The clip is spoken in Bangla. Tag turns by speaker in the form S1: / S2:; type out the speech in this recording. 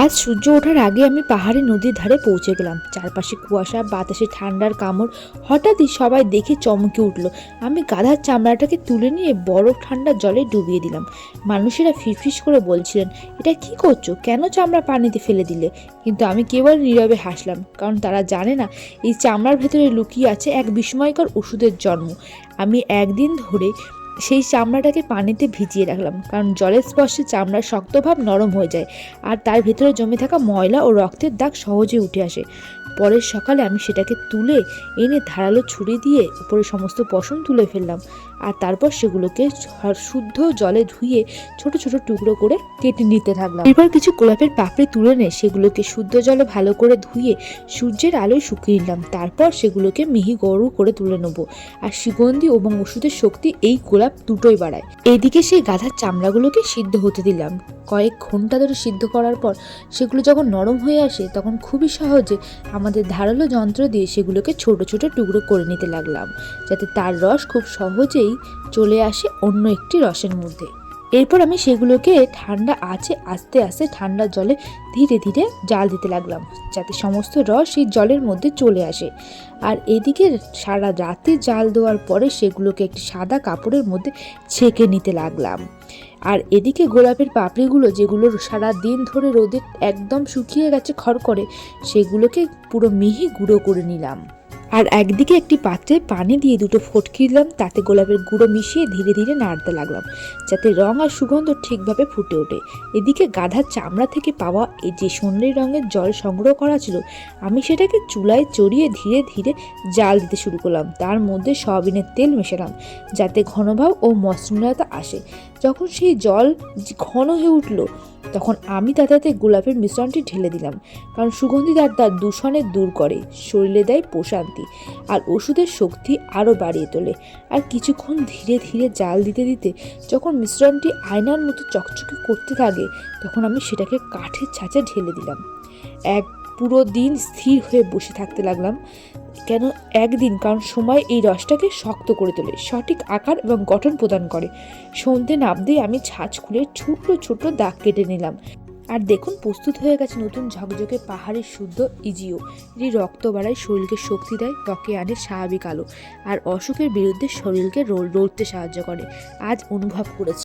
S1: আজ সূর্য ওঠার আগে আমি পাহাড়ি নদীর ধারে পৌঁছে গেলাম। চারপাশে কুয়াশা, বাতাসে ঠান্ডার কামড়। হঠাৎই সবাই দেখে চমকে উঠল। আমি গাধার চামড়াটাকে তুলে নিয়ে বরফ ঠান্ডা জলে ডুবিয়ে দিলাম। মানুষেরা ফিসফিস করে বলছিলেন, এটা কি করছো, কেন চামড়া পানিতে ফেলে দিলে? কিন্তু আমি কেবল নীরবে হাসলাম, কারণ তারা জানে না এই চামড়ার ভেতরে লুকিয়ে আছে এক বিস্ময়কর ওষুধের জন্ম। আমি একদিন ধরে সেই চামড়াটাকে পানিতে ভিজিয়ে রাখলাম, কারণ জলের স্পর্শে চামড়ার শক্তভাব নরম হয়ে যায় আর তার ভেতরে জমে থাকা ময়লা ও রক্তের দাগ সহজে উঠে আসে। পরের সকালে আমি সেটাকে তুলে এনে ধারালো ছুরি দিয়ে উপরে সমস্ত পশম তুলে ফেললাম আর তারপর সেগুলোকে শুদ্ধ জলে ধুয়ে ছোট ছোট টুকরো করে কেটে নিতে থাকলাম। এরপর কিছু গোলাপের পাপড়ি তুলে নিয়ে সেগুলোকে শুদ্ধ জলে ভালো করে ধুয়ে সূর্যের আলোয় শুকিয়ে নিলাম। তারপর সেগুলোকে মিহি গরু করে তুলে নেবো। আর সুগন্ধি এবং ওষুধের শক্তি এই গোলাপ দুটোই বাড়ায়। এইদিকে সেই গাধার চামড়াগুলোকে সিদ্ধ হতে দিলাম। কয়েক ঘন্টা ধরে সিদ্ধ করার পর সেগুলো যখন নরম হয়ে আসে তখন খুবই সহজে আমাদের ধারালো যন্ত্র দিয়ে সেগুলোকে ছোট ছোট টুকরো করে নিতে লাগলাম, যাতে তার রস খুব সহজেই চলে আসে অন্য একটি রসের মধ্যে। এরপর আমি সেগুলোকে ঠান্ডা আঁচে আস্তে আস্তে ঠান্ডা জলে ধীরে ধীরে জাল দিতে লাগলাম, যাতে সমস্ত রস সেই জলের মধ্যে চলে আসে। আর এদিকে সারা রাতে জাল দেওয়ার পরে সেগুলোকে একটি সাদা কাপড়ের মধ্যে ছেঁকে নিতে লাগলাম। আর এদিকে গোলাপের পাপড়িগুলো, যেগুলো সারা দিন ধরে রোদে একদম শুকিয়ে গেছে খড়খড়ে, সেগুলোকে পুরো মিহি গুঁড়ো করে নিলাম। আর একদিকে একটি পাত্রে পানি দিয়ে দুটো ফটকি দিলাম, তাতে গোলাপের গুঁড়ো মিশিয়ে ধীরে ধীরে নাড়তে লাগলাম, যাতে রং আর সুগন্ধ ঠিকভাবে ফুটে ওঠে। এদিকে গাধার চামড়া থেকে পাওয়া এই যে সোনালি রঙের জল সংগ্রহ করা ছিল, আমি সেটাকে চুলায় চড়িয়ে ধীরে ধীরে জাল দিতে শুরু করলাম। তার মধ্যে সয়াবিনের তেল মেশালাম, যাতে ঘনভাব ও মসৃণতা আসে। যখন সেই জল ঘন হয়ে উঠল তখন আমি তাতে গোলাপের মিশ্রণটি ঢেলে দিলাম, কারণ সুগন্ধি তার দূষণে দূর করে, শরীরে দেয় প্রশান্তি আর ওষুধের শক্তি আরও বাড়িয়ে তোলে। আর কিছুক্ষণ ধীরে ধীরে জাল দিতে দিতে যখন মিশ্রণটি আয়নার মতো চকচকে করতে থাকে তখন আমি সেটাকে কাঠের ছাঁচে ঢেলে দিলাম। পুরো দিন স্থির হয়ে বসে থাকতে লাগলাম। কেন একদিন? কারণ সময় এই রসটাকে শক্ত করে তোলে, সঠিক আকার এবং গঠন প্রদান করে। সন্ধে নামতেই আমি ছাঁচ খুলে ছোট ছোট দাগ কেটে নিলাম। আর দেখুন, প্রস্তুত হয়ে গেছে নতুন ঝকঝকে পাহাড়ের শুদ্ধ ইজিও। এটি রক্ত বাড়ায়, শরীরকে শক্তি দেয়, ত্বকে আনে স্বাভাবিক আলো আর অসুখের বিরুদ্ধে শরীরকে লড়তে সাহায্য করে। আজ অনুভব করেছি